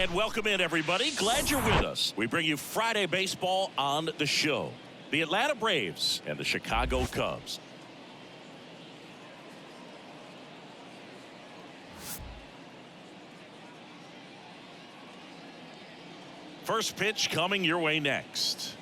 And welcome in, everybody. Glad you're with us. We bring you Friday baseball on the show. The Atlanta Braves and the Chicago Cubs. First pitch coming your way next.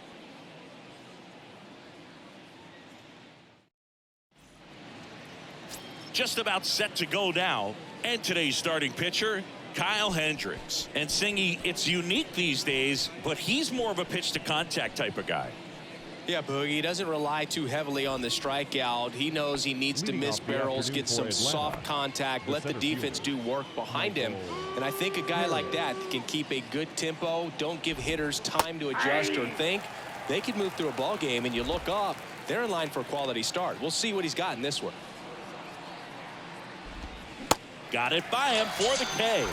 Just about set to go now. And today's starting pitcher, Kyle Hendricks. And Singy, it's unique these days, but he's more of a pitch to contact type of guy. Yeah, Boogie, he doesn't rely too heavily on the strikeout. He knows he needs to miss barrels, get some soft contact, let the defense do work behind him. And I think a guy like that can keep a good tempo, don't give hitters time to adjust or think. They could move through a ball game, and you look up, they're in line for a quality start. We'll see what he's got in this one. Got it by him for the K.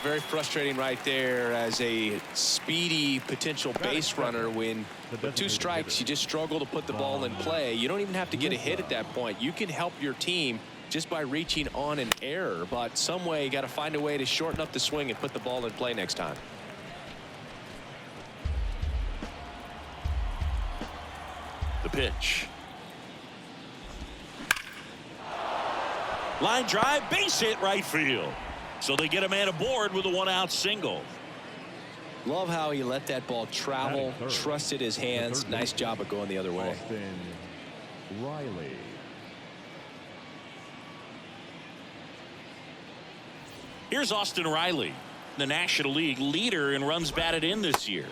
Very frustrating right there as a speedy potential base runner. When with 2 strikes, you just struggle to put the ball in play. You don't even have to get a hit at that point. You can help your team just by reaching on an error, but some way you got to find a way to shorten up the swing and put the ball in play next time. The pitch. Line drive, base hit right field. So they get a man aboard with a 1-out single. Love how he let that ball travel, trusted his hands. Nice job of going the other way. Riley. Here's Austin Riley, the National League leader in runs batted in this year.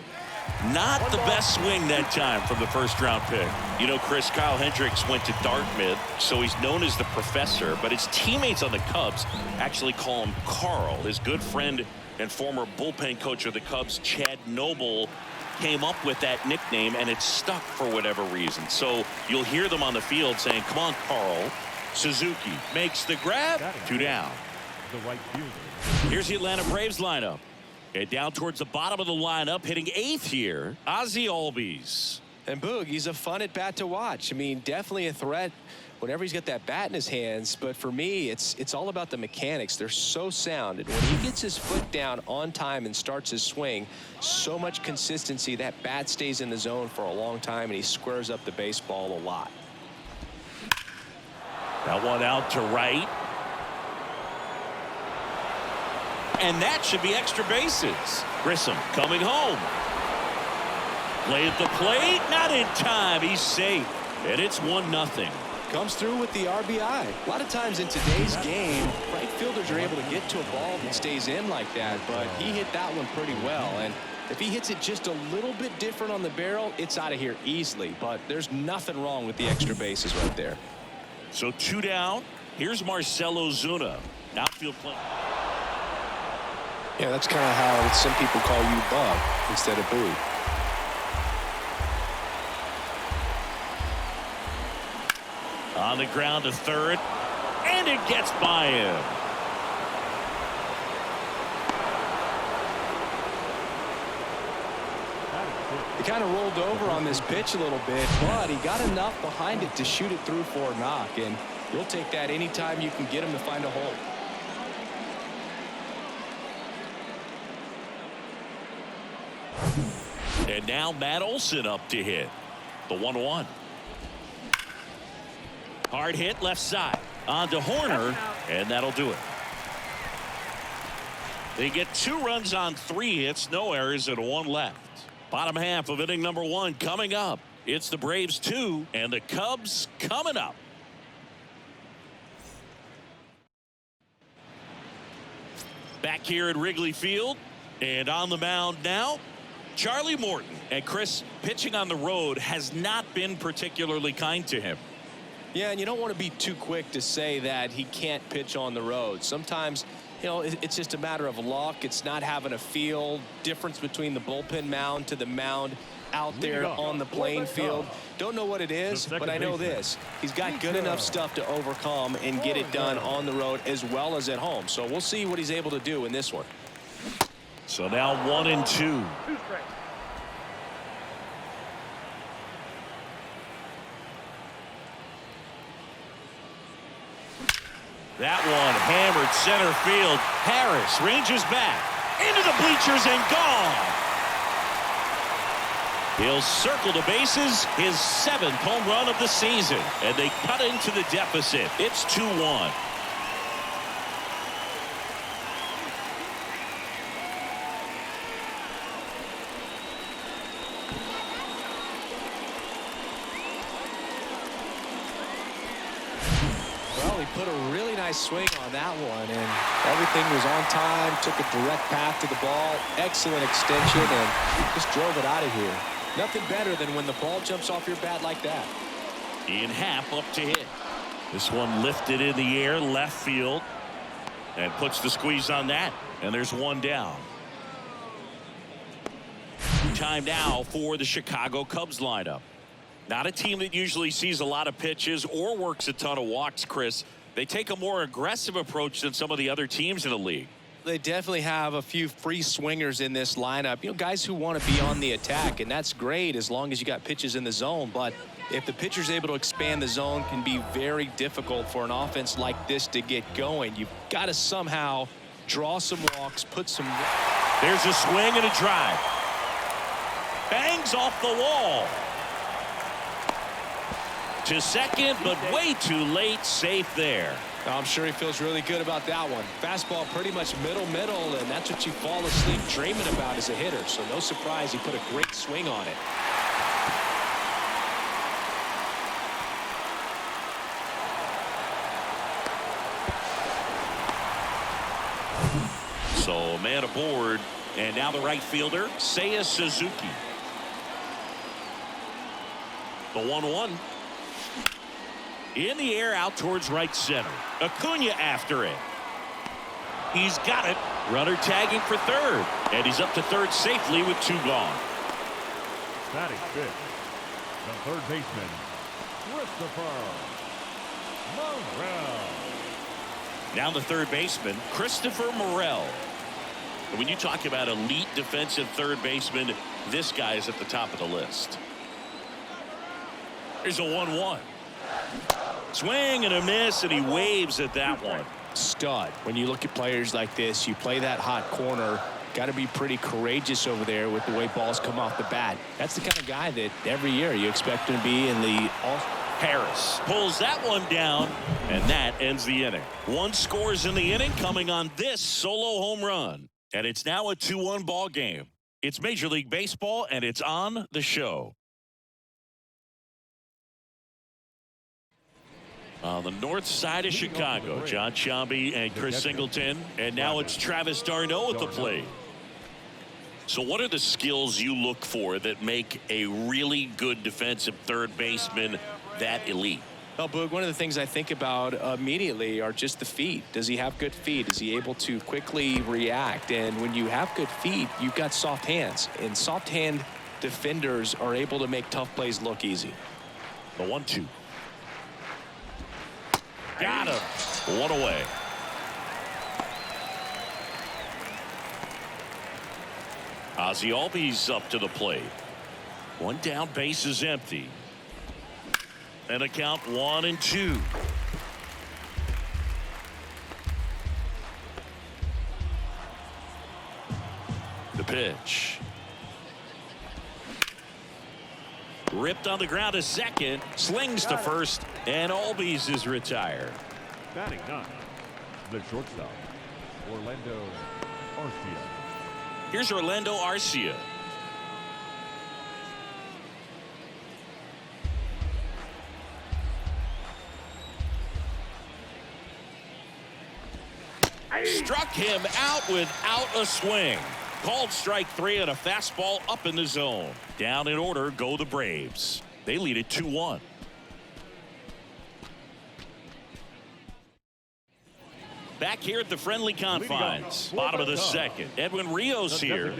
Not the best swing that time from the first-round pick. You know, Chris, Kyle Hendricks went to Dartmouth, so he's known as the professor, but his teammates on the Cubs actually call him Carl. His good friend and former bullpen coach of the Cubs, Chad Noble, came up with that nickname, and it stuck for whatever reason. So you'll hear them on the field saying, come on, Carl. Suzuki makes the grab. 2 down. The right fielder. Here's the Atlanta Braves lineup. And down towards the bottom of the lineup, hitting 8th here, Ozzie Albies. And Boog, he's a fun at bat to watch. I mean, definitely a threat whenever he's got that bat in his hands. But for me, it's all about the mechanics. They're so sound. And when he gets his foot down on time and starts his swing, so much consistency. That bat stays in the zone for a long time, and he squares up the baseball a lot. That one out to right. And that should be extra bases. Grissom coming home. Play at the plate. Not in time. He's safe. And it's 1-0. Comes through with the RBI. A lot of times in today's game, right fielders are able to get to a ball that stays in like that, but he hit that one pretty well. And if he hits it just a little bit different on the barrel, it's out of here easily. But there's nothing wrong with the extra bases right there. So 2 down. Here's Marcell Ozuna. Outfield play. Yeah, that's kind of how some people call you Bug instead of Boo. On the ground to third, and it gets by him. He kind of rolled over on this pitch a little bit, but he got enough behind it to shoot it through for a knock, and you'll take that anytime you can get him to find a hole. And now Matt Olson up to hit. The 1-1. Hard hit left side. On to Horner, and that'll do it. They get 2 runs on 3 hits, no errors, and 1 left. Bottom half of inning number 1 coming up. It's the Braves 2 and the Cubs coming up. Back here at Wrigley Field, and on the mound now, Charlie Morton. And Chris, pitching on the road has not been particularly kind to him. Yeah, and you don't want to be too quick to say that he can't pitch on the road. Sometimes, you know, it's just a matter of luck. It's not having a feel. Difference between the bullpen mound to the mound out there on the playing field. Don't know what it is, but I know this. He's got good enough stuff to overcome and get it done on the road as well as at home. So we'll see what he's able to do in this one. So now 1-2. That one hammered center field. Harris ranges back into the bleachers and gone. He'll circle the bases, his 7th home run of the season, and they cut into the deficit. It's 2-1. Well, he put a really nice swing on that one, and everything was on time, took a direct path to the ball, excellent extension, and just drove it out of here. Nothing better than when the ball jumps off your bat like that. Ian Happ up to hit. This one lifted in the air, left field, and puts the squeeze on that, and there's one down. Time now for the Chicago Cubs lineup. Not a team that usually sees a lot of pitches or works a ton of walks, Chris. They take a more aggressive approach than some of the other teams in the league. They definitely have a few free swingers in this lineup. You know, guys who want to be on the attack, and that's great as long as you got pitches in the zone. But if the pitcher's able to expand the zone, can be very difficult for an offense like this to get going. You've got to somehow draw some walks, put some... There's a swing and a drive. Bangs off the wall. To second, but way too late. Safe there. I'm sure he feels really good about that one. Fastball pretty much middle, and that's what you fall asleep dreaming about as a hitter. So no surprise he put a great swing on it. So a man aboard, and now the right fielder, Seiya Suzuki. The 1-1. In the air out towards right center. Acuna after it. He's got it. Runner tagging for third. And he's up to third safely with 2 gone. Batting fifth, the third baseman, Christopher Morel. Now the third baseman, Christopher Morel. And when you talk about elite defensive third baseman, this guy is at the top of the list. Here's a 1-1. Swing and a miss, and he waves at that one. Stud. When you look at players like this, you play that hot corner. Got to be pretty courageous over there with the way balls come off the bat. That's the kind of guy that every year you expect him to be in the all. Harris pulls that one down, and that ends the inning. 1 scores in the inning coming on this solo home run. And it's now a 2-1 ball game. It's Major League Baseball, and it's on the show. On the north side of Chicago, John Sciambi and Chris Singleton. And now it's Travis d'Arnaud at the plate. So what are the skills you look for that make a really good defensive third baseman that elite? Well, Boog, one of the things I think about immediately are just the feet. Does he have good feet? Is he able to quickly react? And when you have good feet, you've got soft hands. And soft hand defenders are able to make tough plays look easy. The 1-2. Got him. 1 away. Ozzie Albies up to the plate. 1 down, base is empty. And a count 1-2. The pitch. Ripped on the ground to second, slings to first, and Albies is retired. Batting ninth, the shortstop, Orlando Arcia. Here's Orlando Arcia. Struck him out without a swing. Called strike 3 on a fastball up in the zone. Down in order go the Braves. They lead it 2-1. Back here at the friendly confines. Bottom of the second. Edwin Rios here.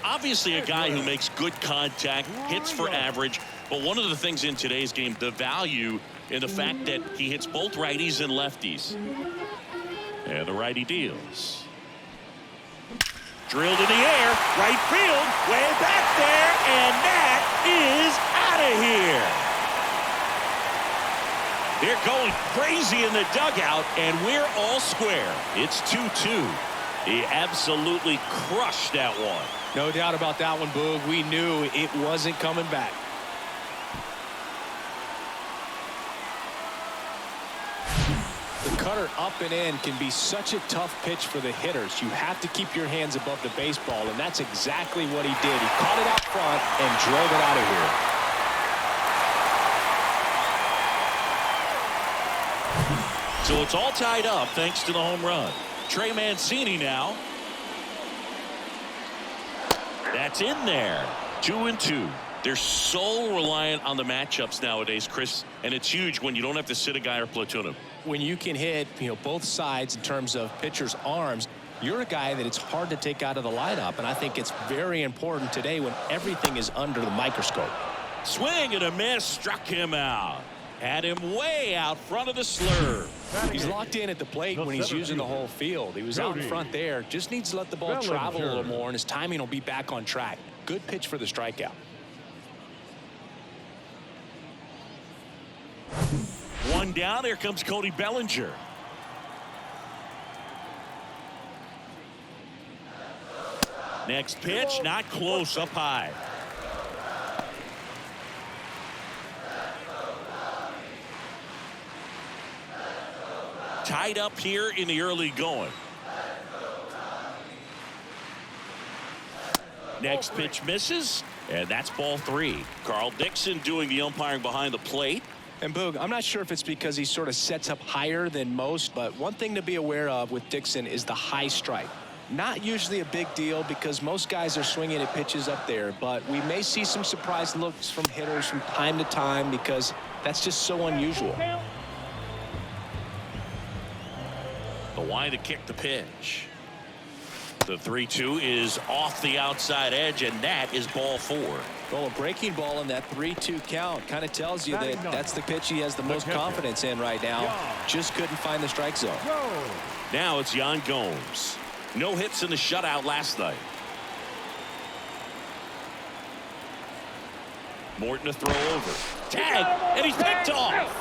Obviously a guy who makes good contact, hits for average. But one of the things in today's game, the value in the fact that he hits both righties and lefties. And the righty deals. Drilled in the air, right field, way back there, and that is out of here. They're going crazy in the dugout, and we're all square. It's 2-2. He absolutely crushed that one. No doubt about that one, Boog. We knew it wasn't coming back. The cutter up and in can be such a tough pitch for the hitters. You have to keep your hands above the baseball, and that's exactly what he did. He caught it out front and drove it out of here. So it's all tied up thanks to the home run. Trey Mancini now. That's in there. 2-2. They're so reliant on the matchups nowadays, Chris, and it's huge when you don't have to sit a guy or platoon him. When you can hit, both sides in terms of pitchers' arms, you're a guy that it's hard to take out of the lineup, and I think it's very important today when everything is under the microscope. Swing and a miss, struck him out. Had him way out front of the slur. He's locked in at the plate when he's using the whole field. He was out in front there. Just needs to let the ball travel a little more, and his timing will be back on track. Good pitch for the strikeout. One down. Here comes Cody Bellinger. Next pitch, not close, up high. Tied up here in the early going. Next pitch misses, and that's ball 3. Carl Dixon doing the umpiring behind the plate. And Boog, I'm not sure if it's because he sort of sets up higher than most, but one thing to be aware of with Dixon is the high strike. Not usually a big deal because most guys are swinging at pitches up there, but we may see some surprise looks from hitters from time to time because that's just so unusual. The wind to kick the pitch. The 3-2 is off the outside edge, and that is ball 4. Well, a breaking ball in that 3-2 count kind of tells you that that's the pitch he has the most confidence in right now. Just couldn't find the strike zone. Now it's Yan Gomes. No hits in the shutout last night. Morton to throw over. Tag, and he's picked off.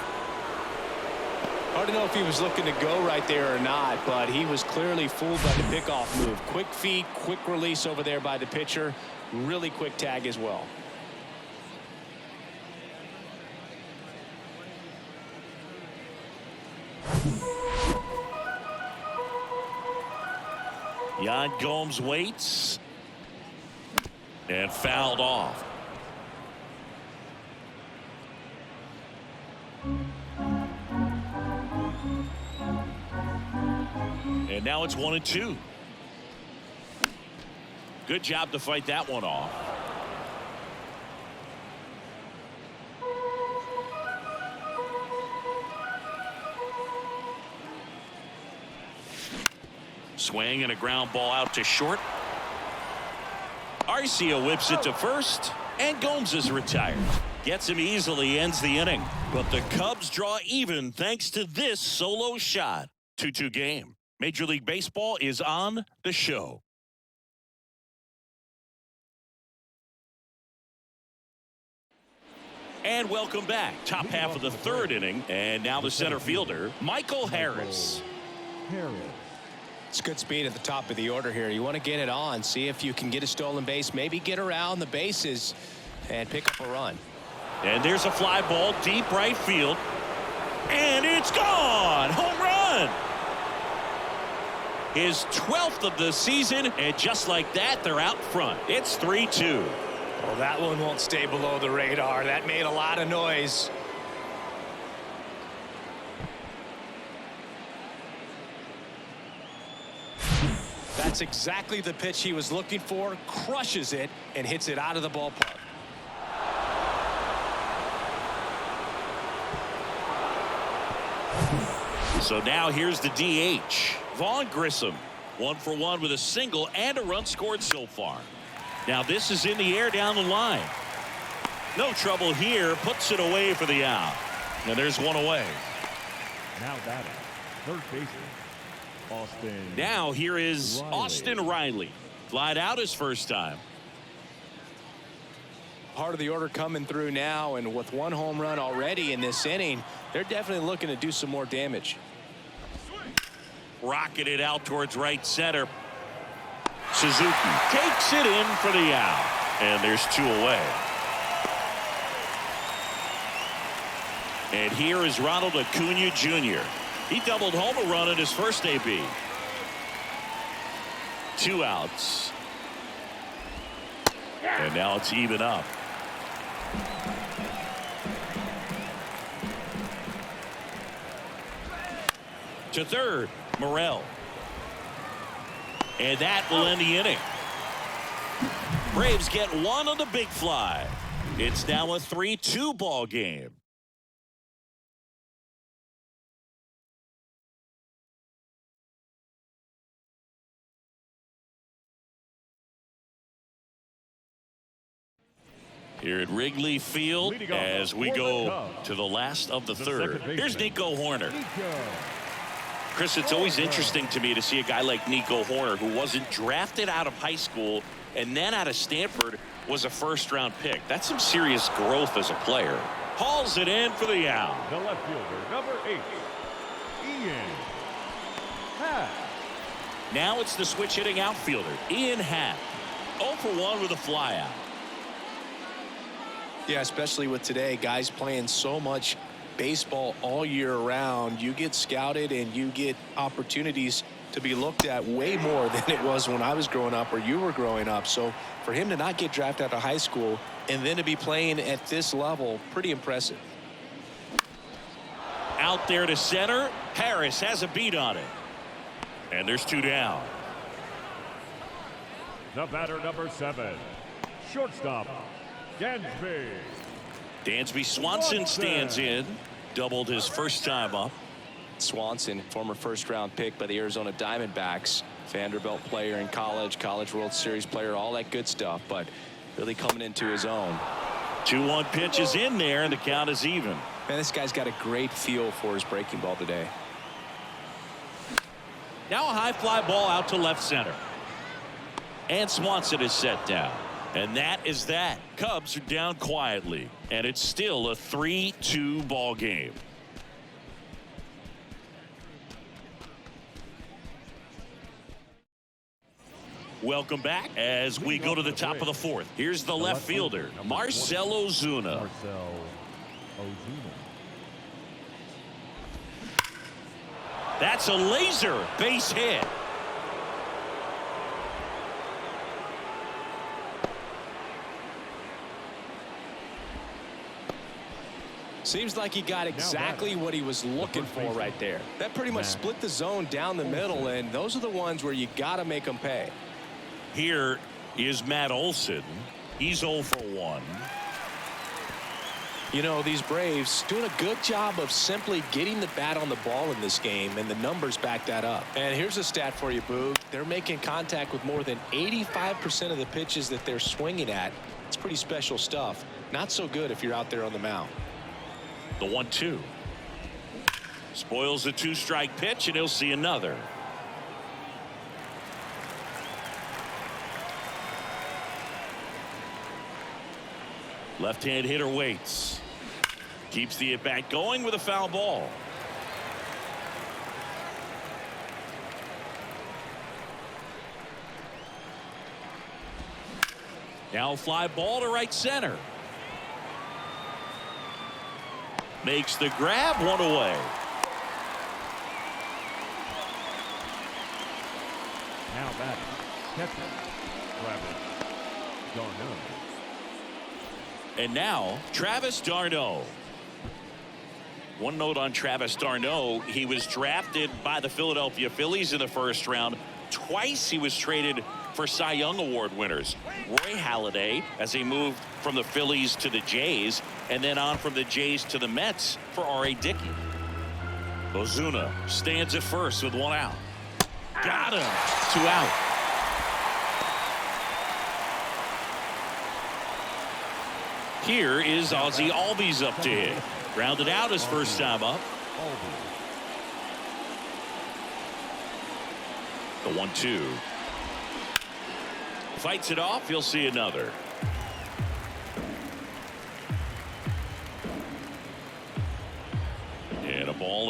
Hard to know if he was looking to go right there or not, but he was clearly fooled by the pickoff move. Quick feet, quick release over there by the pitcher. Really quick tag as well. Yan Gomes waits and fouled off. And now it's 1-2. Good job to fight that one off. Swing and a ground ball out to short. Arcia whips it to first, and Gomes is retired. Gets him easily, ends the inning. But the Cubs draw even thanks to this solo shot. 2-2 game. Major League Baseball is on the show. And welcome back. Top half of the third inning. And now the center fielder, Michael Harris. It's good speed at the top of the order here. You want to get it on, see if you can get a stolen base, maybe get around the bases and pick up a run. And there's a fly ball deep right field. And it's gone. Home run. His 12th of the season, and just like that, they're out front. It's 3-2. Well, that one won't stay below the radar. That made a lot of noise. That's exactly the pitch he was looking for. Crushes it and hits it out of the ballpark. So now here's the DH. Vaughn Grissom, 1-for-1 with a single and a run scored so far. Now this is in the air down the line. No trouble here. Puts it away for the out. And there's one away. Now batting, third baseman, Austin. Now here is Riley. Austin Riley. Flied out his first time. Part of the order coming through now, and with one home run already in this inning, they're definitely looking to do some more damage. Rocketed out towards right center. Suzuki takes it in for the out, and there's 2 away. And here is Ronald Acuna Jr. He doubled home a run in his first AB. 2 outs. And now it's even up. To third, Morel. And that will end the inning. Braves get 1 on the big fly. It's now a 3-2 ball game. Here at Wrigley Field as we go to the last of the third. Here's Nico Hoerner. Chris, it's always interesting to me to see a guy like Nico Hoerner, who wasn't drafted out of high school and then out of Stanford was a first-round pick. That's some serious growth as a player. Hauls it in for the out. The left fielder, number 8, Ian Happ. Now it's the switch-hitting outfielder, Ian Happ. 0 for 1 with a flyout. Yeah, especially with today, guys playing so much baseball all year round. You get scouted and you get opportunities to be looked at way more than it was when I was growing up or you were growing up. So for him to not get drafted out of high school and then to be playing at this level, pretty impressive. Out there to center. Harris has a beat on it. And there's 2 down. The batter, number 7, shortstop, Dansby. Dansby Swanson stands in. Doubled his first time up. Swanson, former first-round pick by the Arizona Diamondbacks. Vanderbilt player in college, College World Series player, all that good stuff, but really coming into his own. 2-1 pitch is in there, and the count is even. Man, this guy's got a great feel for his breaking ball today. Now a high fly ball out to left center. And Swanson is set down. And that is that. Cubs are down quietly, and it's still a 3-2 ball game. Welcome back as we go to the top of the 4th. Here's the left fielder, Marcell Ozuna. Marcell Ozuna. That's a laser base hit. Seems like he got exactly what he was looking for right there. That pretty much split the zone down the middle, and those are the ones where you got to make them pay. Here is Matt Olson. He's 0 for 1. You know, these Braves doing a good job of simply getting the bat on the ball in this game, and the numbers back that up. And here's a stat for you, Boog. They're making contact with more than 85% of the pitches that they're swinging at. It's pretty special stuff. Not so good if you're out there on the mound. The 1-2. Spoils the 2-strike pitch, and he'll see another. Left-hand hitter waits. Keeps the at-bat going with a foul ball. Now a fly ball to right center. Makes the grab, 1 away. Now batting, catcher, Travis d'Arnaud. And now Travis d'Arnaud. One note on Travis d'Arnaud: he was drafted by the Philadelphia Phillies in the first round. Twice he was traded for Cy Young Award winners Roy Halladay as he moved from the Phillies to the Jays, and then on from the Jays to the Mets for R.A. Dickey. Ozuna stands at first with 1 out. Got him. 2 out. Here is Ozzie Albies up to hit. Grounded out his first time up. The 1-2. Fights it off. He'll see another.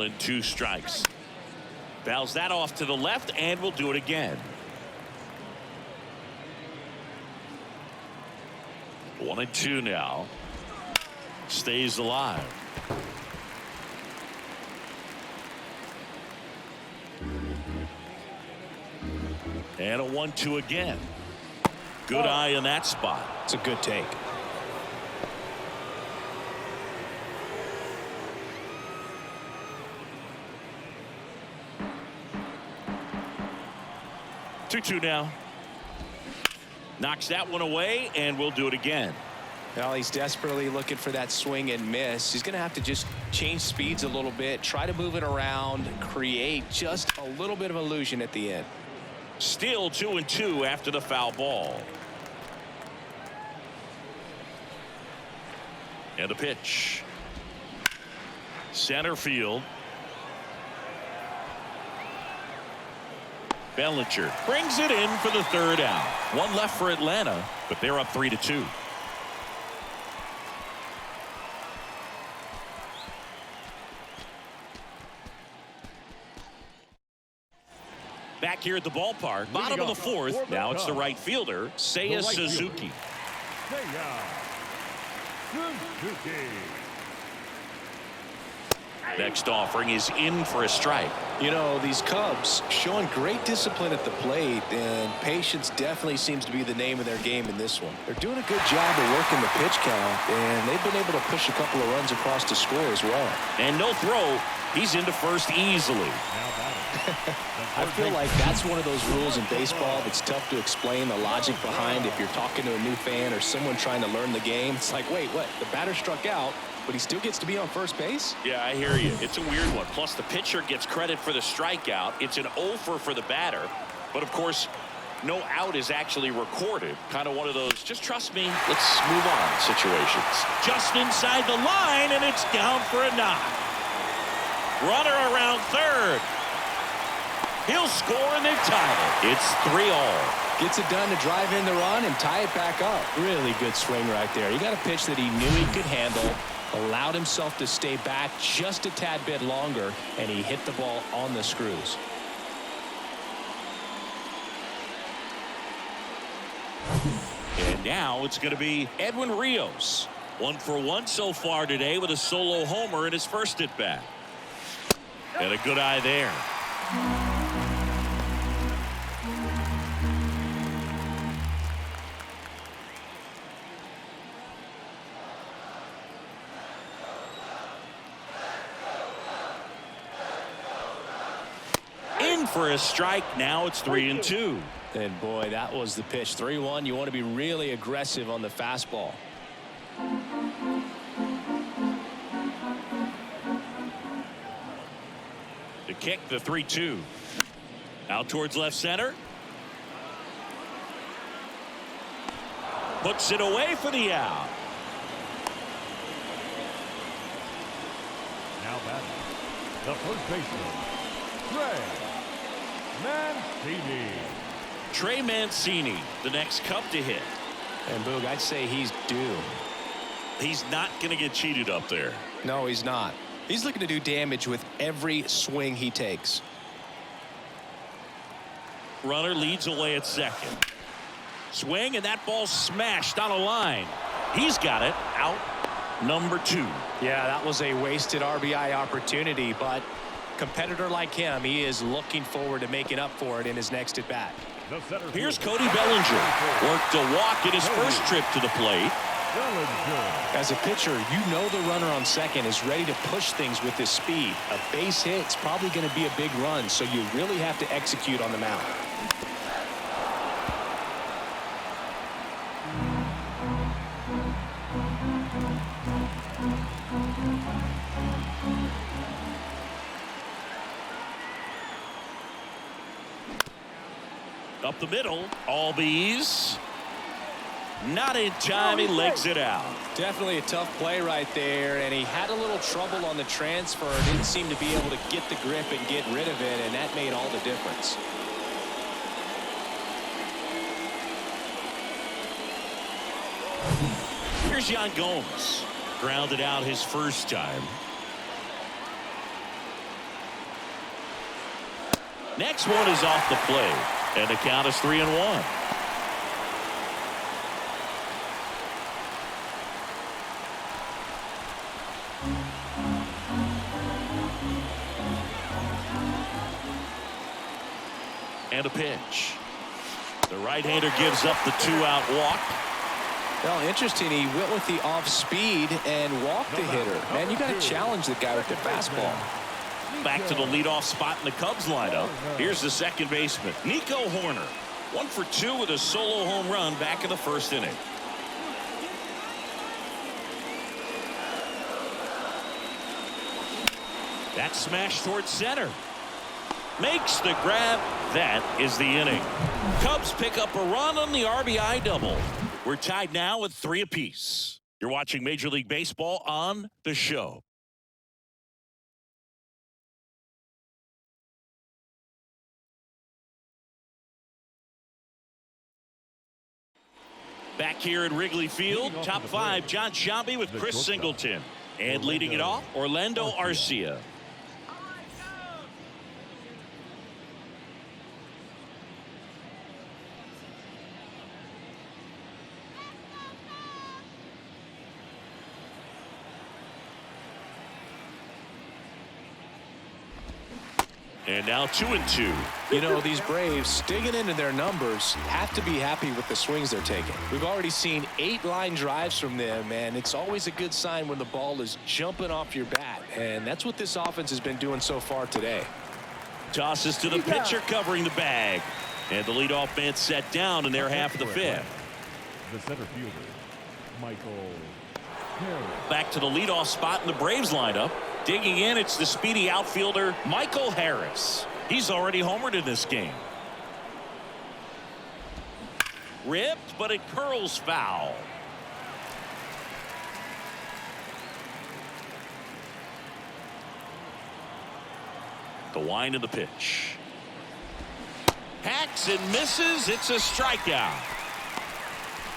ball and 2 strikes. Fouls that off to the left, and we'll do it again. 1-2 now. Stays alive. And a 1-2 again. Good eye in that spot. It's a good take. Two now. Knocks that one away, and we'll do it again. Well, he's desperately looking for that swing and miss. He's going to have to just change speeds a little bit, try to move it around, create just a little bit of illusion at the end. Still 2-2 after the foul ball. And the pitch. Center field. Bellinger brings it in for the 3rd out. One left for Atlanta, but they're up 3-2. Back here at the ballpark, bottom of the 4th. Now it's the right fielder, Seiya Suzuki. Seiya Suzuki. Next offering is in for a strike. You know, these Cubs showing great discipline at the plate, and patience definitely seems to be the name of their game in this one. They're doing a good job of working the pitch count, and they've been able to push a couple of runs across to score as well. And no throw. He's into first easily. I feel like that's one of those rules in baseball that's tough to explain the logic behind. If you're talking to a new fan or someone trying to learn the game, it's like, wait, what? The batter struck out, but he still gets to be on first base? Yeah, I hear you. It's a weird one. Plus, the pitcher gets credit for the strikeout. It's an 0 for the batter. But, of course, no out is actually recorded. Kind of one of those, just trust me, let's move on situations. Just inside the line, and it's down for a knock. Runner around 3rd. He'll score, and they've tied it. It's 3-all. Gets it done to drive in the run and tie it back up. Really good swing right there. He got a pitch that he knew he could handle, allowed himself to stay back just a tad bit longer, and he hit the ball on the screws. And now it's going to be Edwin Rios. 1 for 1 so far today with a solo homer in his first at bat. And a good eye there. In for a strike. Now it's 3-2. And boy, that was the pitch. 3-1. You want to be really aggressive on the fastball. To kick the 3-2. Out towards left center. Puts it away for the out. Now batting, the first baseman, Trey Mancini, the next Cub to hit. And Boog, I'd say he's due. He's not going to get cheated up there. No, he's not. He's looking to do damage with every swing he takes. Runner leads away at second. Swing, and that ball smashed on a line. He's got it. Out number 2. Yeah, that was a wasted RBI opportunity, but competitor like him, he is looking forward to making up for it in his next at bat. Here's Cody Bellinger. Worked a walk in his first trip to the plate. As a pitcher, you know the runner on second is ready to push things with his speed. A base hit's probably going to be a big run, so you really have to execute on the mound. Up the middle, Albies. Not in time, he legs it out. Definitely a tough play right there, and he had a little trouble on the transfer. Didn't seem to be able to get the grip and get rid of it, and that made all the difference. Here's Yan Gomes. Grounded out his first time. Next one is off the plate, and the count is 3-1. And a pitch. The right-hander gives up the 2-out walk. Well, interesting. He went with the off speed and walked the hitter. Man, you got to challenge the guy with the fastball. Back to the leadoff spot in the Cubs lineup. Here's the second baseman, Nico Horner. 1 for 2 with a solo home run back in the first inning. That smash towards center. Makes the grab. That is the inning. Cubs pick up a run on the RBI double. We're tied now with 3 apiece. You're watching Major League Baseball on The Show. Back here at Wrigley Field, top 5, John Sciambi with Chris Singleton. And leading it off, Orlando Arcia. And now 2-2. You know, these Braves, digging into their numbers, have to be happy with the swings they're taking. We've already seen 8 line drives from them, and it's always a good sign when the ball is jumping off your bat. And that's what this offense has been doing so far today. Tosses to the pitcher covering the bag. And the leadoff man set down in their half of the 5th. The center fielder, Michael Harris. Back to the leadoff spot in the Braves lineup. Digging in, it's the speedy outfielder, Michael Harris. He's already homered in this game. Ripped, but it curls foul. The wind of the pitch. Hacks and misses. It's a strikeout.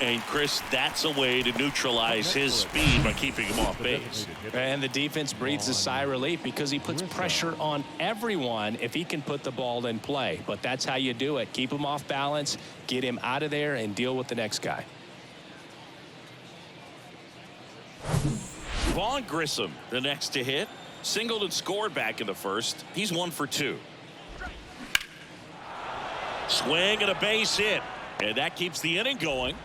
And Chris, that's a way to neutralize his speed by keeping him off base. And the defense breathes a sigh of relief because he puts pressure on everyone if he can put the ball in play. But that's how you do it. Keep him off balance, get him out of there, and deal with the next guy. Vaughn Grissom, the next to hit. Singled and scored back in the first. He's 1 for 2. Swing and a base hit. And that keeps the inning going.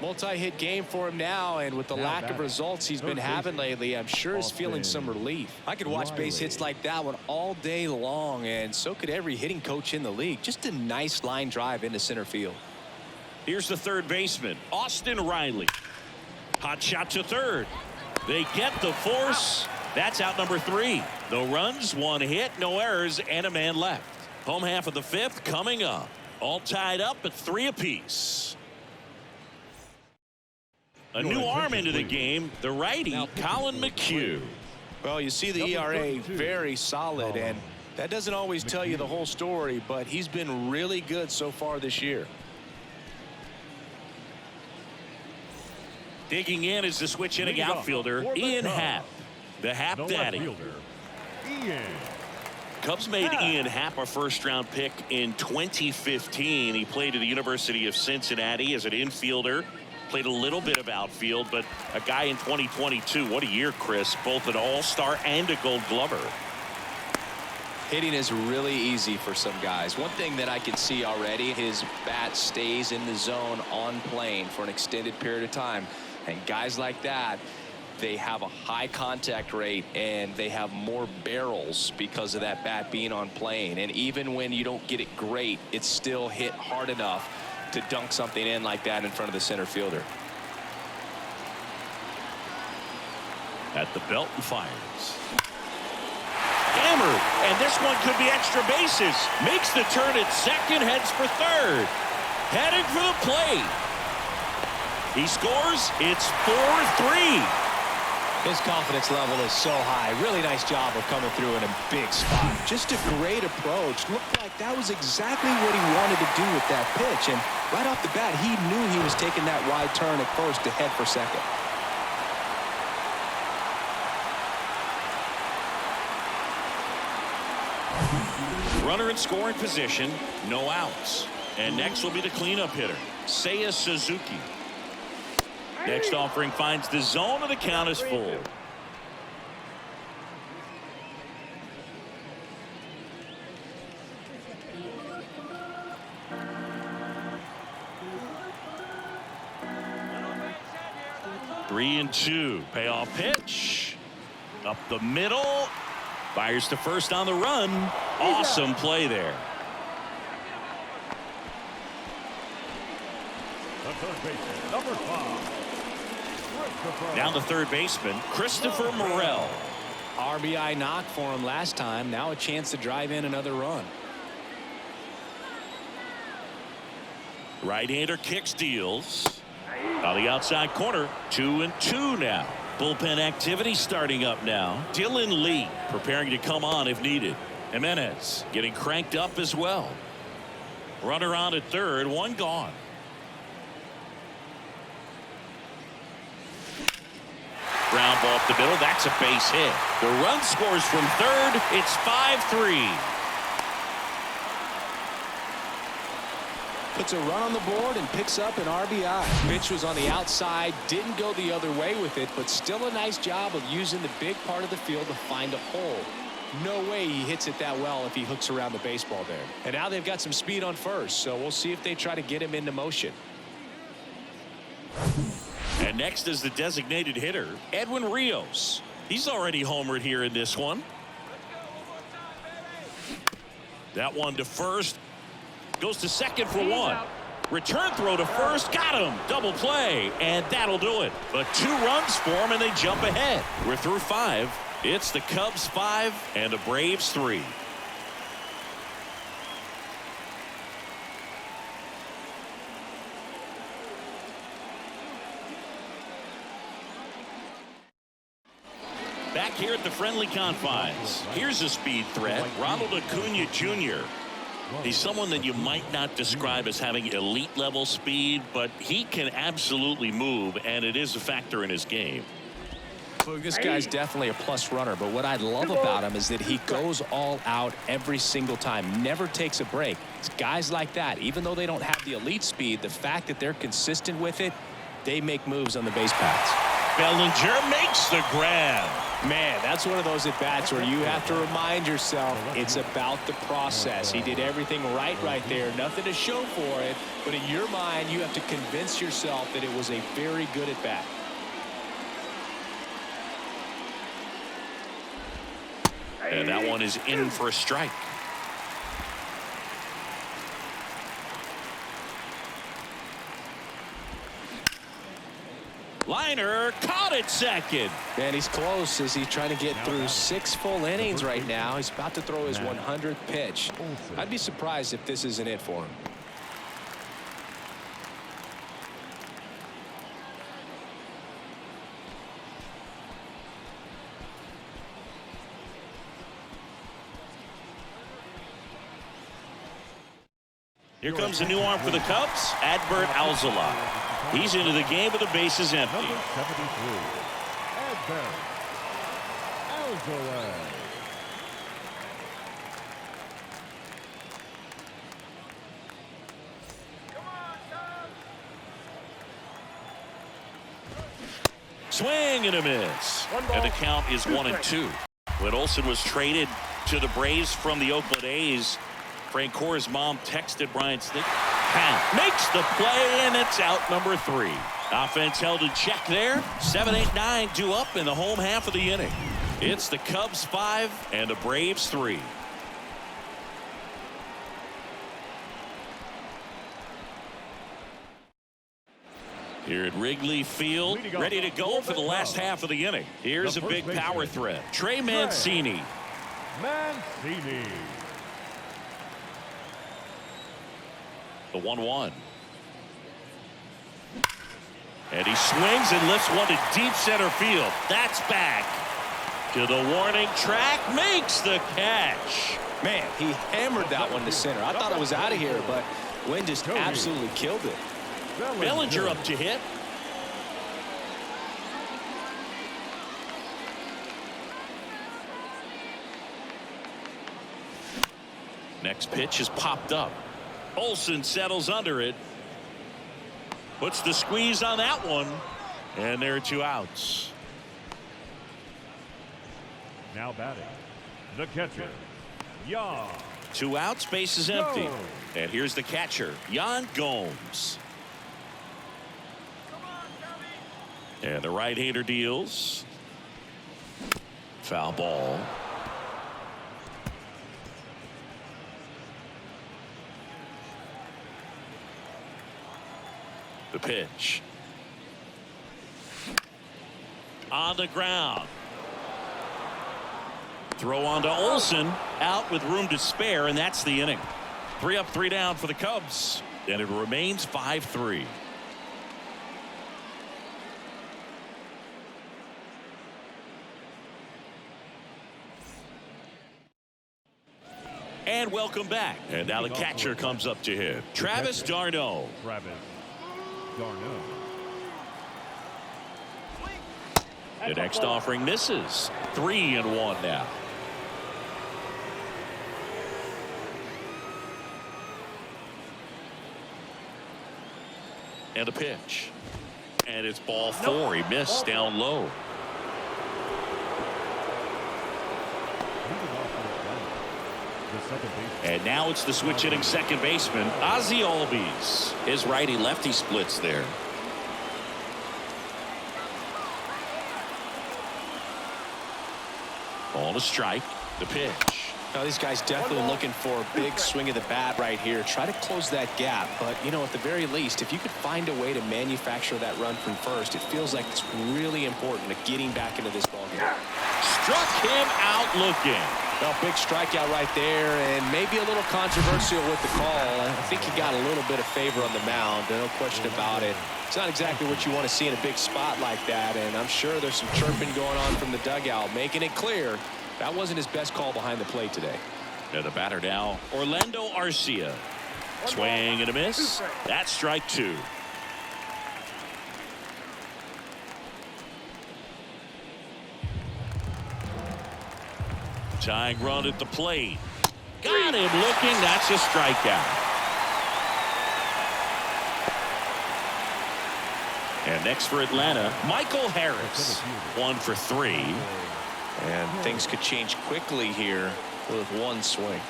Multi-hit game for him now, and with the lack of results he's been having lately, I'm sure he's feeling some relief. I could watch base hits like that one all day long, and so could every hitting coach in the league. Just a nice line drive into center field. Here's the third baseman, Austin Riley. Hot shot to third. They get the force. That's out number 3. No runs, 1 hit, no errors, and a man left. Home half of the 5th coming up. All tied up at 3 apiece. A new arm into the game, the righty, Colin McHugh. Well, you see the ERA very solid, and that doesn't always tell you the whole story, but he's been really good so far this year. Digging in is the switch inning outfielder, Ian Happ, the Happ Daddy. Ian. Cubs made Ian Happ a first-round pick in 2015. He played at the University of Cincinnati as an infielder. Played a little bit of outfield, but a guy in 2022. What a year, Chris. Both an all-star and a gold glover. Hitting is really easy for some guys. One thing that I can see already, his bat stays in the zone on plane for an extended period of time. And guys like that, they have a high contact rate and they have more barrels because of that bat being on plane. And even when you don't get it great, it's still hit hard enough to dunk something in like that in front of the center fielder. At the belt and fires. Hammered, and this one could be extra bases. Makes the turn at second, heads for third. Headed for the plate. He scores. It's 4-3. His confidence level is so high. Really nice job of coming through in a big spot. Just a great approach. Looked like that was exactly what he wanted to do with that pitch. And right off the bat, he knew he was taking that wide turn at first to head for second. Runner in scoring position, no outs. And next will be the cleanup hitter, Seiya Suzuki. Next offering finds the zone, and the count is full. Three and two. Payoff pitch. Up the middle. Fires to first on the run. Awesome play there. The third baseman, number 5. Now the third baseman, Christopher Morel. RBI knock for him last time. Now a chance to drive in another run. Right-hander kicks, deals. On the outside corner, 2 and 2 now. Bullpen activity starting up now. Dylan Lee preparing to come on if needed. Jimenez getting cranked up as well. Runner on at third, one gone. Ground ball up the middle. That's a base hit. The run scores from third. It's 5-3. Puts a run on the board and picks up an RBI. Pitch was on the outside, didn't go the other way with it, but still a nice job of using the big part of the field to find a hole. No way he hits it that well if he hooks around the baseball there. And now they've got some speed on first, so we'll see if they try to get him into motion. And next is the designated hitter, Edwin Rios. He's already homered here in this one. That one to first. Goes to second for one. Return throw to first. Got him. Double play. And that'll do it. But 2 runs for him, and they jump ahead. We're through 5. It's the Cubs 5 and the Braves 3. Back here at the friendly confines. Here's a speed threat. Ronald Acuna Jr. He's someone that you might not describe as having elite level speed, but he can absolutely move, and it is a factor in his game. Well, this guy's definitely a plus runner, but what I love about him is that he goes all out every single time, never takes a break. It's guys like that, even though they don't have the elite speed, the fact that they're consistent with it, they make moves on the base paths. Bellinger makes the grab. Man, that's one of those at-bats where you have to remind yourself it's about the process. He did everything right there. Nothing to show for it, but in your mind, you have to convince yourself that it was a very good at-bat. And that one is in for a strike. Liner caught it second. Man, he's close as he's trying to get through 6 full innings right now. He's about to throw his 100th pitch. I'd be surprised if this isn't it for him. Here comes a new arm for the Cubs, Adbert Alzolay. He's into the game with the bases empty. Number 73, Adbert Alzolay. Swing and a miss. And the count is 1-2. When Olsen was traded to the Braves from the Oakland A's, Frank Cora's mom texted Brian Snick. Makes the play, and it's out number 3. Offense held in check there. 7, 8, 9 due up in the home half of the inning. It's the Cubs 5 and the Braves 3. Here at Wrigley Field, ready to go for the last half of the inning. Here's a big power threat. Trey Mancini. Mancini. The 1-1. And he swings and lifts one to deep center field. That's back to the warning track. Makes the catch. Man, he hammered that one to center. I thought it was out of here, but Wynn just absolutely killed it. Bellinger up to hit. Next pitch is popped up. Olsen settles under it. Puts the squeeze on that one. And there are 2 outs. Now batting, the catcher, Jan. 2 outs, base is empty. And here's the catcher, Jan Gomes. And the right-hander deals. Foul ball. The pitch. On the ground. Throw on to Olsen. Out with room to spare, and that's the inning. 3 up, 3 down for the Cubs. And it remains 5-3. And welcome back. And now the catcher comes up to him. Travis d'Arnaud. Travis d'Arnaud. The next offering misses. 3-1 now. And a pitch. And it's ball 4. He missed down low. And now it's the switch hitting second baseman, Ozzie Albies. His righty-lefty splits there. Ball to strike. The pitch. Now these guys definitely looking for a big swing of the bat right here. Try to close that gap. But, you know, at the very least, if you could find a way to manufacture that run from first, it feels like it's really important to getting back into this ballgame. Struck him out looking. Well, big strikeout right there, and maybe a little controversial with the call. I think he got a little bit of favor on the mound, no question about it. It's not exactly what you want to see in a big spot like that, and I'm sure there's some chirping going on from the dugout, making it clear that wasn't his best call behind the plate today. And the batter now, Orlando Arcia. Swing and a miss. That's strike 2. Tying run at the plate. Got him looking. That's a strikeout. And next for Atlanta, Michael Harris. 1 for 3. And things could change quickly here with one swing.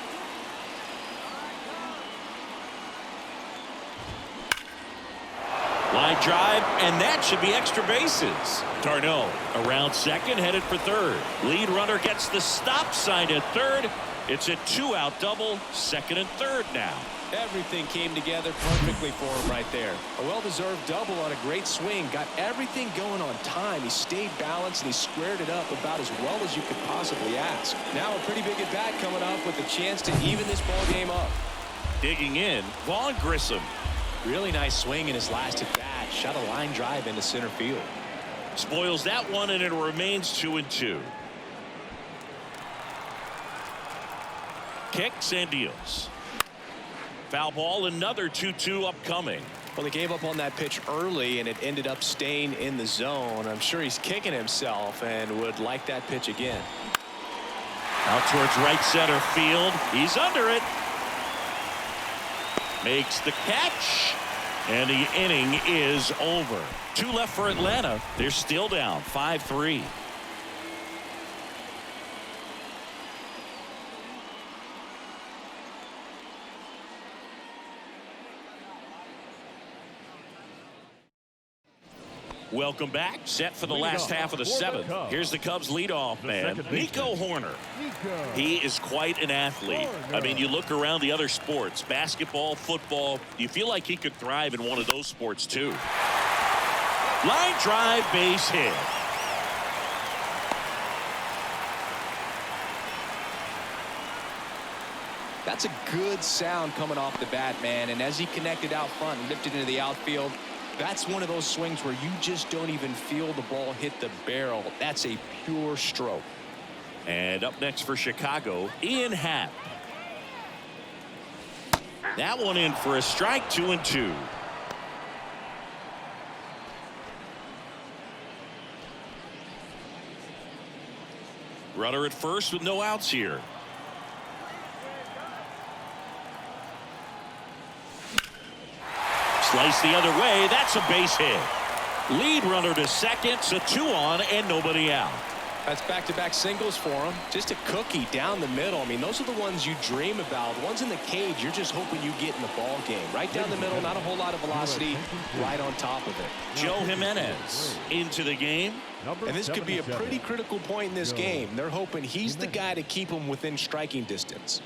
Line drive, and that should be extra bases. d'Arnaud around second, headed for third. Lead runner gets the stop sign at third. It's a 2-out double, second and third now. Everything came together perfectly for him right there. A well-deserved double on a great swing. Got everything going on time. He stayed balanced and he squared it up about as well as you could possibly ask. Now a pretty big at-bat coming up with a chance to even this ball game up. Digging in, Vaughn Grissom. Really nice swing in his last at-bat. Shot a line drive into center field. Spoils that one, and it remains 2-2. Kicks and deals. Foul ball, another 2-2 upcoming. Well, they gave up on that pitch early, and it ended up staying in the zone. I'm sure he's kicking himself and would like that pitch again. Out towards right center field. He's under it. Makes the catch. And the inning is over. 2 left for Atlanta. They're still down 5-3. Welcome back. Set for the last half of the 7th. Here's the Cubs leadoff man, Nico Hoerner. He is quite an athlete. I mean, you look around the other sports, basketball, football, you feel like he could thrive in one of those sports too. Line drive, base hit. That's a good sound coming off the bat, man. And as he connected out front and lifted into the outfield, that's one of those swings where you just don't even feel the ball hit the barrel. That's a pure stroke. And up next for Chicago, Ian Happ. That one in for a strike, 2-2. Runner at first with no outs here. Slice the other way. That's a base hit. Lead runner to second, so 2 on and nobody out. That's back-to-back singles for him. Just a cookie down the middle. I mean, those are the ones you dream about. The ones in the cage, you're just hoping you get in the ball game. Right down the middle, not a whole lot of velocity, right on top of it. Joe Jimenez into the game. And this could be a pretty critical point in this game. They're hoping he's the guy to keep them within striking distance.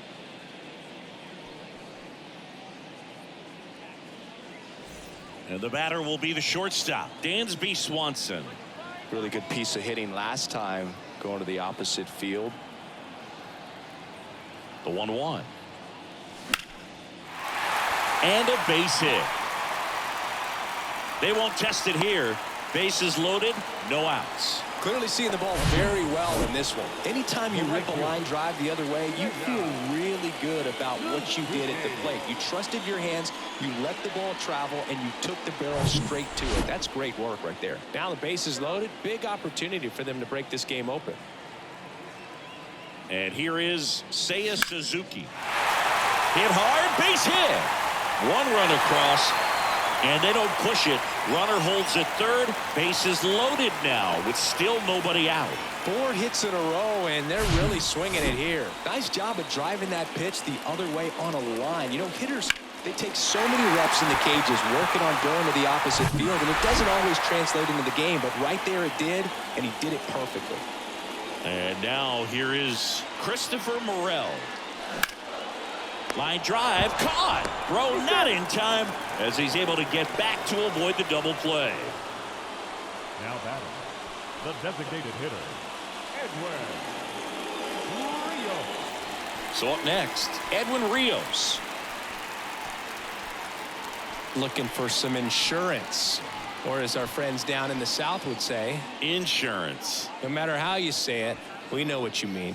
And the batter will be the shortstop, Dansby Swanson. Really good piece of hitting last time going to the opposite field. The 1-1. And a base hit. They won't test it here. Bases loaded, no outs. Clearly seeing the ball very well in this one. Anytime you rip a line drive the other way, you feel really good about what you did at the plate. You trusted your hands, you let the ball travel, and you took the barrel straight to it. That's great work right there. Now the base is loaded. Big opportunity for them to break this game open. And here is Seiya Suzuki. Hit hard, base hit. 1 run across. And they don't push it. Runner holds at third. Bases loaded now with still nobody out. 4 hits in a row, and they're really swinging it here. Nice job of driving that pitch the other way on a line. You know, hitters, they take so many reps in the cages working on going to the opposite field, and it doesn't always translate into the game, but right there it did, and he did it perfectly. And now here is Christopher Morel. Line drive, caught. Throw not in time as he's able to get back to avoid the double play. Now batting, the designated hitter, Edwin Rios. So up next, Edwin Rios. Looking for some insurance, or as our friends down in the South would say, Insurance. no matter how you say it, we know what you mean.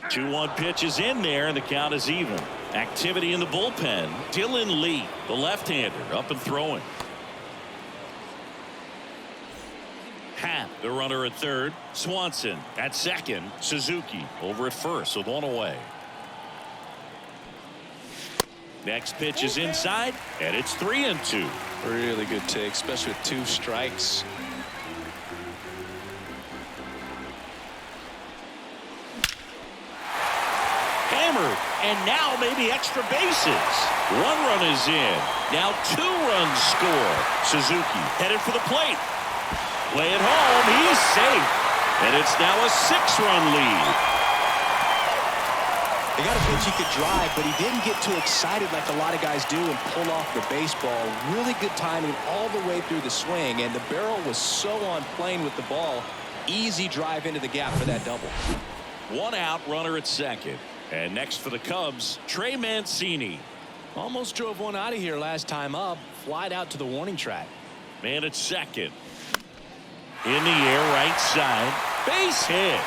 Two-one pitch is in there, and the count is even. Activity in the bullpen. Dylan Lee, the left-hander, up and throwing. Happ, the runner at third. Swanson at second. Suzuki over at first with 1 away. Next pitch is inside, and it's 3-2. Really good take, especially with 2 strikes. Hammered, and now maybe extra bases. 1 run is in. Now 2 runs score. Suzuki headed for the plate. Play it home. He's safe. And it's now a 6-run lead. They got a pitch he could drive, but he didn't get too excited like a lot of guys do and pull off the baseball. Really good timing all the way through the swing, and the barrel was so on plane with the ball. Easy drive into the gap for that double. 1 out, runner at second. And next for the Cubs, Trey Mancini. Almost drove one out of here last time up. Flied out to the warning track. Man at second. In the air, right side. Base hit.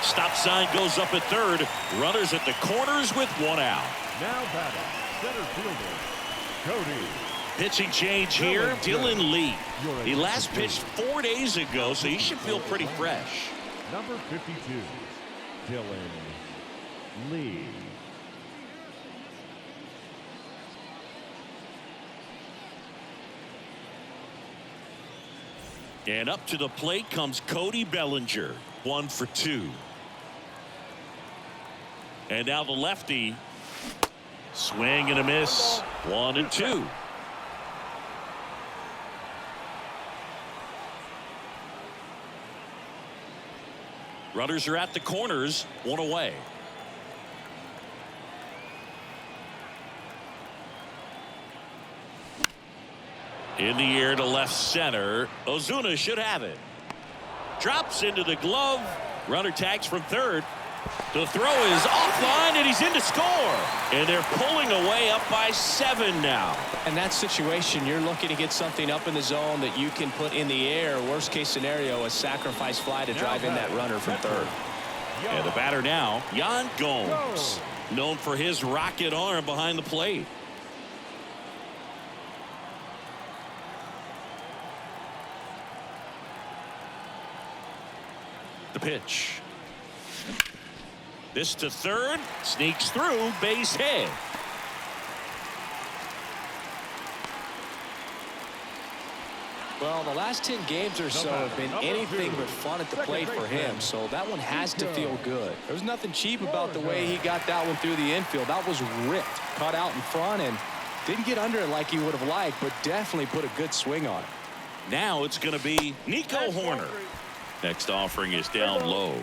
Stop sign goes up at third. Runners at the corners with 1 out. Now batting, center fielder, Cody. Pitching change here, Dylan Lee. He last pitched 4 days ago, so he should feel pretty fresh. Number 52, Dylan Lee. And up to the plate comes Cody Bellinger. 1 for 2. And now the lefty. Swing and a miss. 1-2. Runners are at the corners. 1 away. In the air to left center. Ozuna should have it. Drops into the glove. Runner tags from third. The throw is offline, and he's in to score. And they're pulling away up by 7 now. In that situation, you're looking to get something up in the zone that you can put in the air. Worst case scenario, a sacrifice fly to drive in that runner from third. And the batter now, Yan Gomes, known for his rocket arm behind the plate. The pitch. This to third. Sneaks through. Base hit. Well, the last 10 games or so have been anything but fun at the plate for him, so that one has to feel good. There was nothing cheap about the way he got that one through the infield. That was ripped, caught out in front, and didn't get under it like he would have liked, but definitely put a good swing on it. Now it's going to be Nico Horner. Next offering is down low,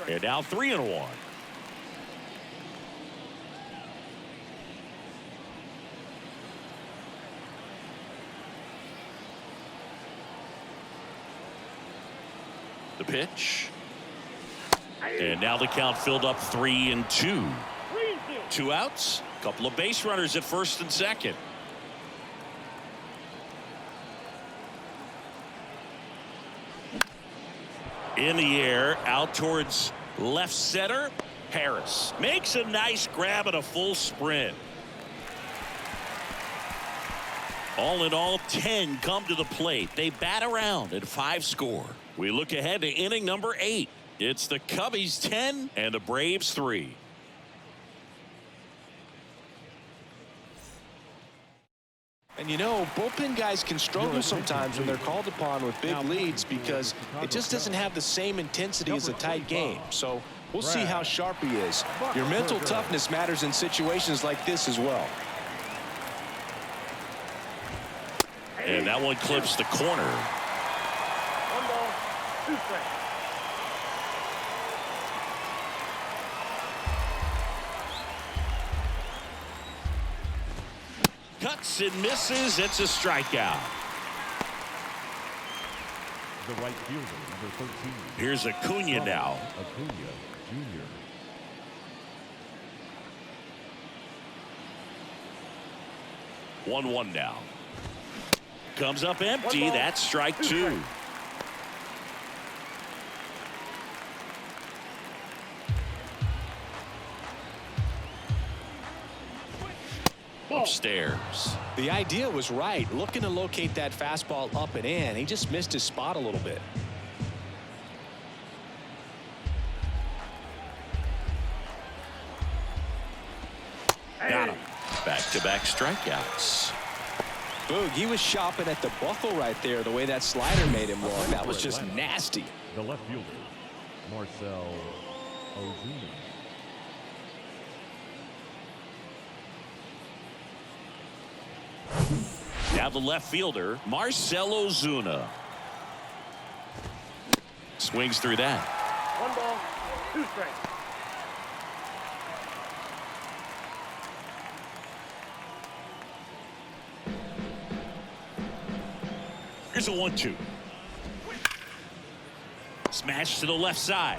and now 3-1. The pitch. And now the count filled up 3-2. 2 outs. Couple of base runners at first and second. In the air, out towards left center. Harris makes a nice grab and a full sprint. All in all, 10 come to the plate. They bat around at 5 score. We look ahead to inning number 8. It's the Cubbies 10 and the Braves 3. And you know, bullpen guys can struggle sometimes when they're called upon with big leads because it just doesn't have the same intensity as a tight game. So we'll see how sharp he is. Your mental toughness matters in situations like this as well. And that one clips the corner. 1 ball, 2 strikes. Cuts and misses. It's a strikeout. The right fielder, number 13. Here's Acuna now. Acuna Jr. One now. Comes up empty. That's strike 2. Upstairs. The idea was right, looking to locate that fastball up and in. He just missed his spot a little bit. Got him. Back-to-back strikeouts. Boog, he was shopping at the buckle right there, the way that slider made him look. That was just nasty. The left fielder, Marcell Ozuna. Now the left fielder, Marcell Ozuna. Swings through that. 1 ball, 2 strikes. Here's a 1-2. Smash to the left side.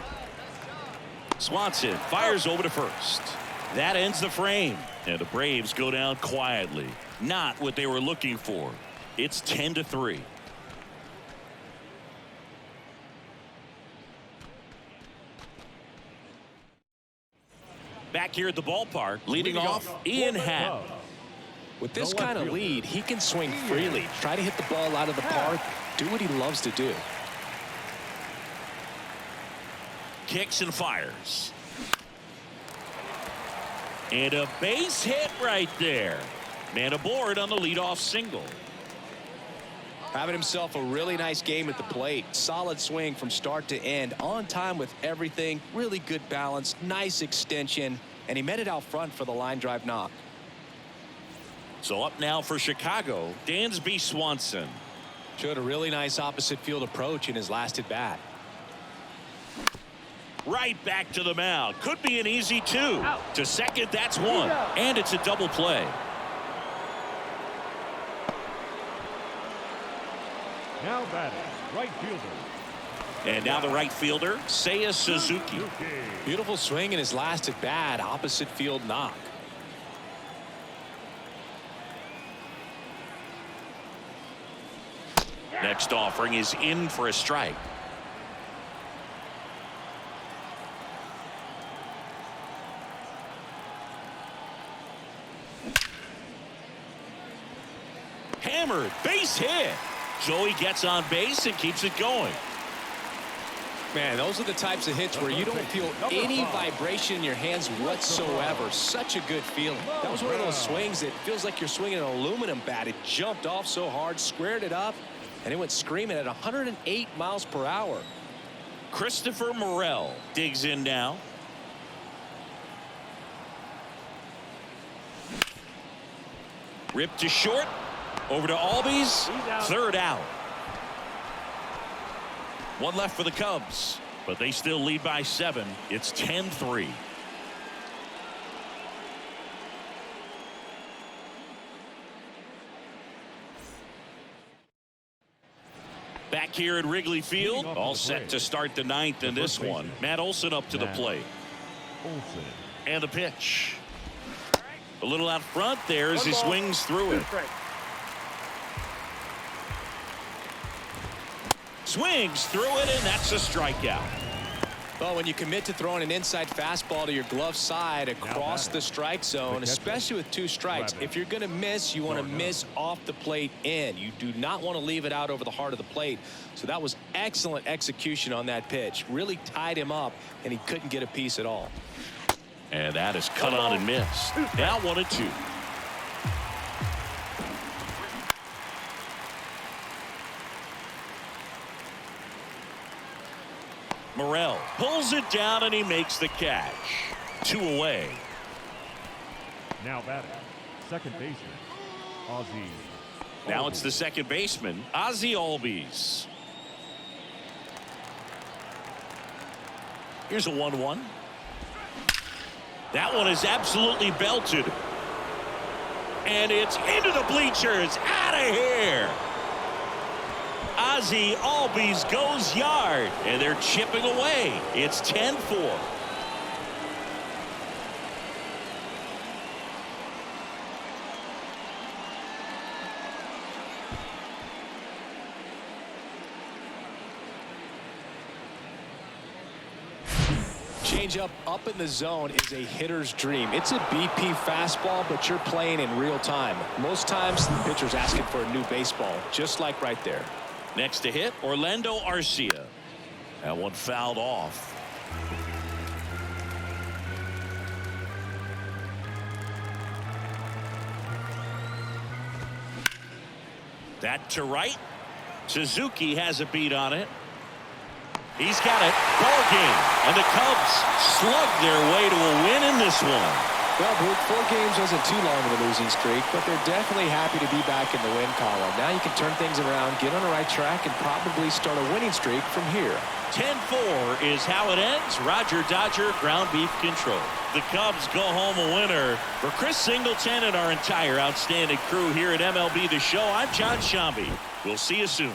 Swanson fires over to first. That ends the frame. And the Braves go down quietly. Not what they were looking for. It's 10-3. Back here at the ballpark, leading off, Ian Happ. With this kind of lead, he can swing freely, try to hit the ball out of the park, do what he loves to do. Kicks and fires. And a base hit right there. Man aboard on the leadoff single. Having himself a really nice game at the plate. Solid swing from start to end. On time with everything. Really good balance. Nice extension. And he met it out front for the line drive knock. So up now for Chicago, Dansby Swanson. Showed a really nice opposite field approach in his last at bat. Right back to the mound. Could be an easy 2. To second, that's 1. And it's a double play. Now batting, right fielder. And now the right fielder, Seiya Suzuki. Beautiful swing in his last at bat. Opposite field knock. Next offering is in for a strike. Hammered, base hit. Joey gets on base and keeps it going. Man, those are the types of hits where you don't feel any vibration in your hands whatsoever. Such a good feeling. That was one of those swings that feels like you're swinging an aluminum bat. It jumped off so hard, squared it up, and it went screaming at 108 miles per hour. Christopher Morel digs in now. Ripped to short. Over to Albies. Third out. One left for the Cubs, but they still lead by 7. It's 10-3. Back here at Wrigley Field, all set to start the 9th in this one. Matt Olson up to the plate. And the pitch. A little out front there as he swings through it. Swings through it, and that's a strikeout. Well, when you commit to throwing an inside fastball to your glove side across the strike zone, especially with 2 strikes, if you're going to miss, you want to miss off the plate in. You do not want to leave it out over the heart of the plate. So that was excellent execution on that pitch. Really tied him up, and he couldn't get a piece at all. And that is cut on and missed. Now 1-2. Morel pulls it down and he makes the catch. 2 away. Now batting, second baseman, Ozzie. Now it's the second baseman, Ozzie Albies. Here's a 1-1. That one is absolutely belted. And it's into the bleachers. Out of here. Ozzie Albies goes yard, and they're chipping away. It's 10-4. Changeup up in the zone is a hitter's dream. It's a BP fastball, but you're playing in real time. Most times the pitcher's asking for a new baseball, just like right there. Next to hit, Orlando Arcia. That one fouled off. That to right. Suzuki has a beat on it. He's got it. Ball game. And the Cubs slug their way to a win in this one. Well, Bruce, 4 games wasn't too long of a losing streak, but they're definitely happy to be back in the win column. Now you can turn things around, get on the right track, and probably start a winning streak from here. 10-4 is how it ends. Roger Dodger ground beef control. The Cubs go home a winner. For Chris Singleton and our entire outstanding crew here at MLB The Show, I'm John Shambi. We'll see you soon.